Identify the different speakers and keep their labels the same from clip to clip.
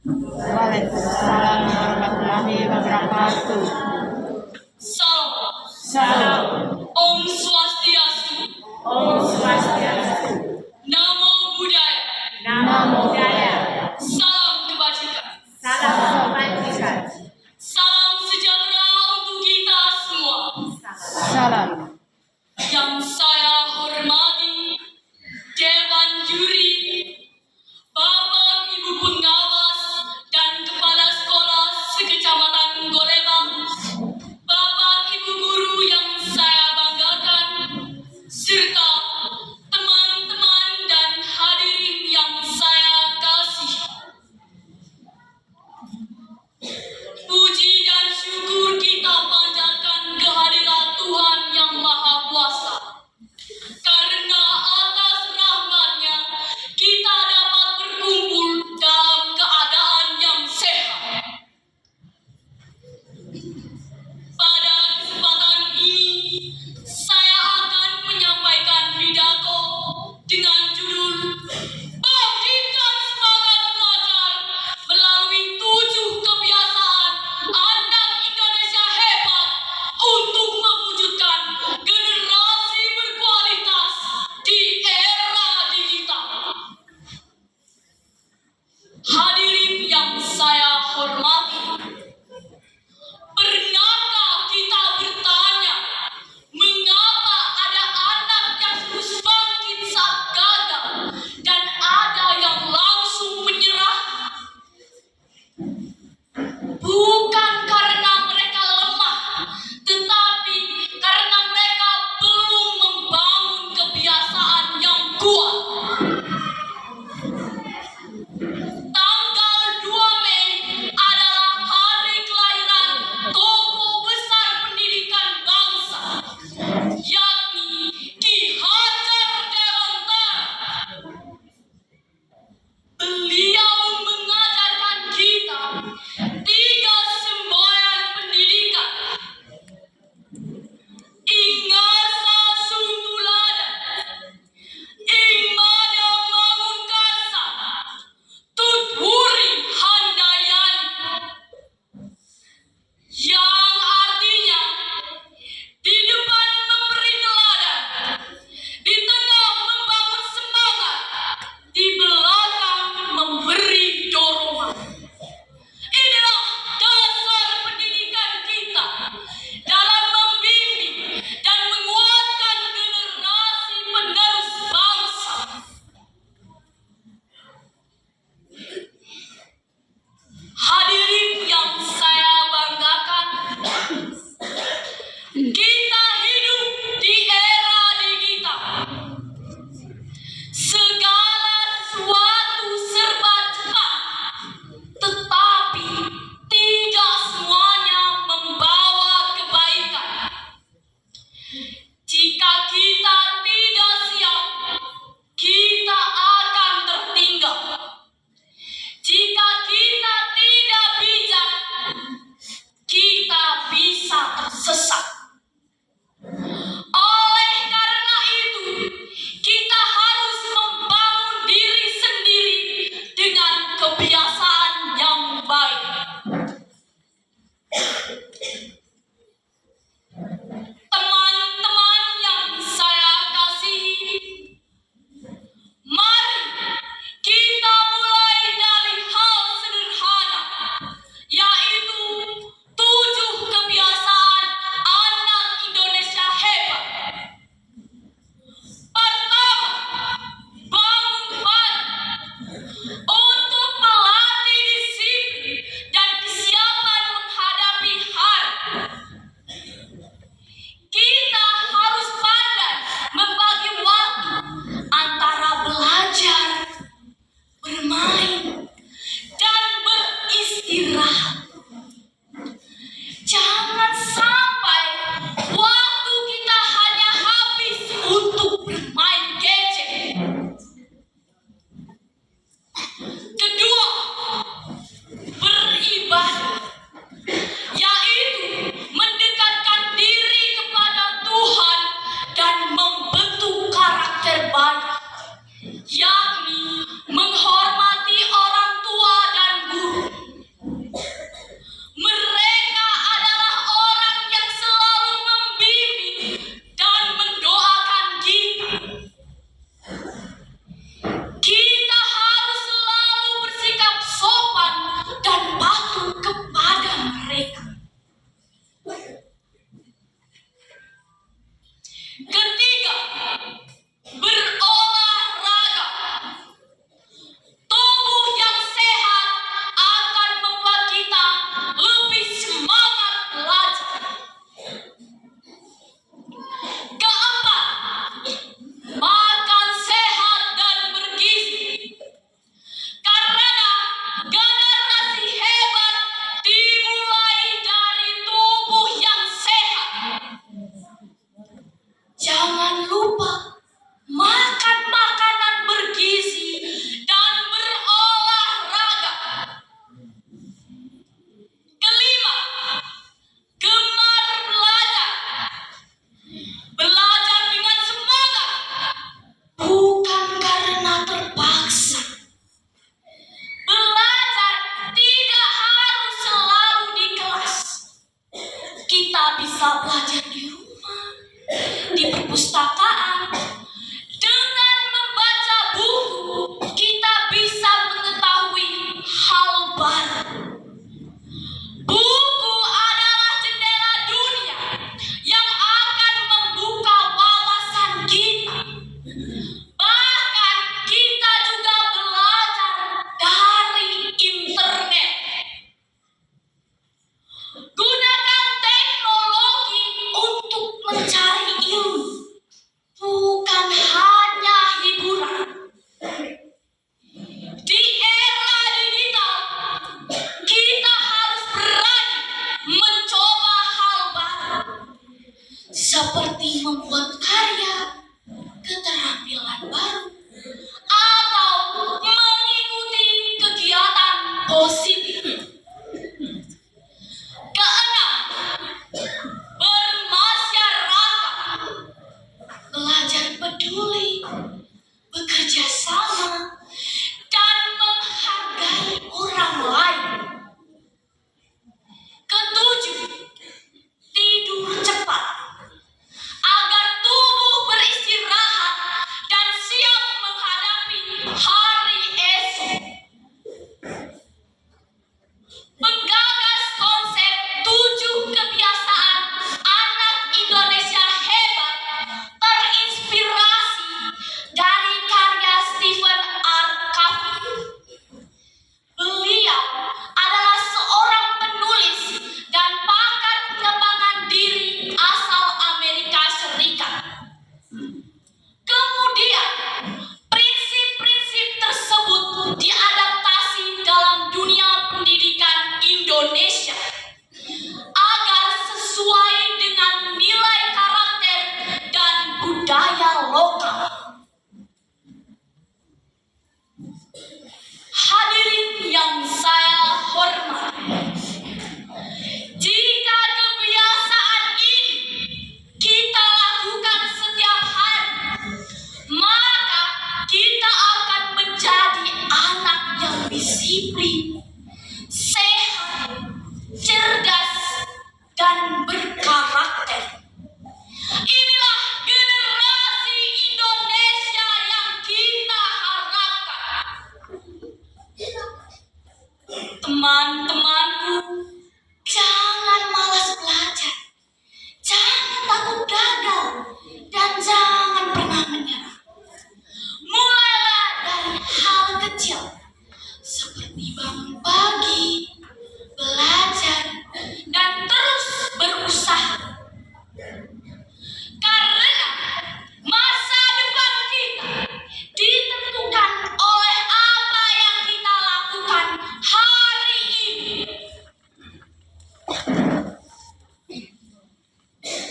Speaker 1: Waalaikumsalam warahmatullahi wabarakatuh.
Speaker 2: Salam.
Speaker 1: Salam.
Speaker 2: Om Swastiastu.
Speaker 1: Om Swastiastu.
Speaker 2: Namo Buddhaya.
Speaker 1: Namo Buddhaya.
Speaker 2: Salam kebajikan.
Speaker 1: Salam kebajikan.
Speaker 2: Salam sejahtera untuk kita semua.
Speaker 1: Salam.
Speaker 2: Yang saya hormati Dewan Juri, Bapak Ibu Pengawas dan Kepala Sekolah Sekecamatan Goleba, Bapak Ibu Guru yang saya banggakan, serta teman-teman dan hadirin yang saya kasih. Puji dan syukur kita panjatkan kehadirat Tuhan Yang Maha Kuasa. Karena atas rahmat-Nya kita dapat berkumpul dalam keadaan yang sehat. Pada kesempatan ini, saya akan menyampaikan pidato dengan judul Bangkitkan Semangat Belajar melalui 7 kebiasaan anak Indonesia hebat untuk mewujudkan generasi berkualitas di era digital. Hadirin yang saya hormati, pernahkah kita bertanya mengapa ada anak yang terus bangkit saat gagal dan ada yang langsung menyerah? Bukan karena mereka lemah, tetapi karena mereka belum membangun kebiasaan yang kuat. Tanggal 2 Mei adalah hari kelahiran tokoh besar pendidikan bangsa, yakni Ki Hajar Dewantara. Beliau mengajarkan kita 3 semboyan pendidikan. Ingasa Suntulada, Ingmada Mangunkarsa, Tutwuri Handayani, yang artinya di depan memberi teladan, di tengah membangun semangat, di belakang memberi dorongan. Inilah dasar pendidikan kita dalam membimbing dan menguatkan generasi penerus bangsa. Hadirin yang saya banggakan, kita hidup di era digital. Segala sesuatu serba cepat, tetapi tidak semuanya membawa kebaikan. Jika kita tidak siap, kita akan tertinggal. Jika kita tidak bijak, kita bisa tersesat. Oleh karena itu, kita harus membangun diri sendiri dengan kebiasaan yang baik. Teman-teman yang saya kasihi, mari kita mulai dari hal sederhana, yaitu 7 kebiasaan anak Indonesia hebat. Pertama, bangun pagi untuk melatih disiplin dan kesiapan menghadapi hari. Kita harus pandai membagi waktu antara belajar, bermain, dan beristirahat. Jangan sampai waktu kita hanya habis untuk bermain gadget. Kedua, beribadah, yaitu mendekatkan diri kepada Tuhan dan membentuk karakter baik, yakni menghormati orang tua dan guru. berdisiplin, sehat, cerdas, dan berkarakter. Inilah generasi Indonesia yang kita harapkan. Teman-temanku, jangan malas belajar, jangan takut gagal, dan jangan pernah menyerah. Mulailah dari hal kecil, seperti bangun pagi, belajar, dan terus berusaha. Karena masa depan kita ditentukan oleh apa yang kita lakukan hari ini.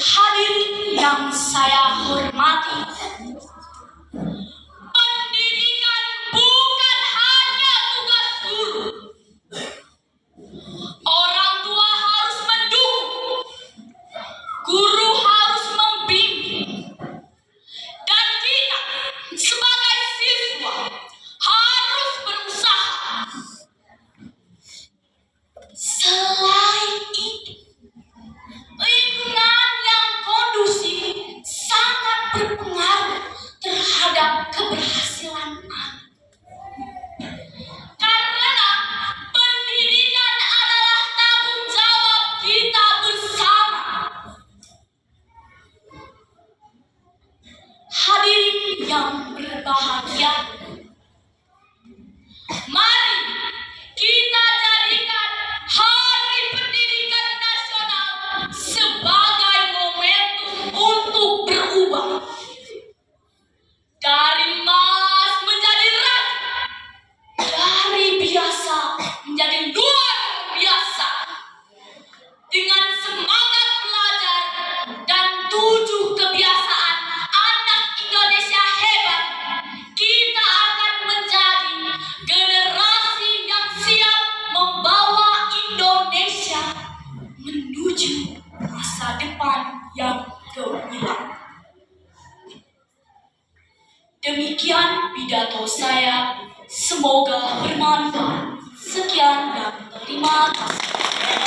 Speaker 2: Hadirin yang saya hormati, pendidikan bukan hanya tugas guru. Orang tua harus mendukung, guru harus membimbing, dan kita sebagai siswa harus berusaha. Selain itu, lingkungan yang kondusif sangat berpengaruh terhadap keberhasilan anak. Karena pendidikan adalah tanggung jawab kita bersama. Hadirin yang berbahagia, mari kita jadikan Hari Pendidikan Nasional sebagai momentum untuk berubah. Dari malas menjadi rajin, dari biasa menjadi luar biasa. Dengan semangat belajar dan 7 kebiasaan anak Indonesia hebat, kita akan menjadi generasi yang siap membawa Indonesia menuju masa depan yang gemilang. Demikian pidato saya, semoga bermanfaat. Sekian dan terima kasih.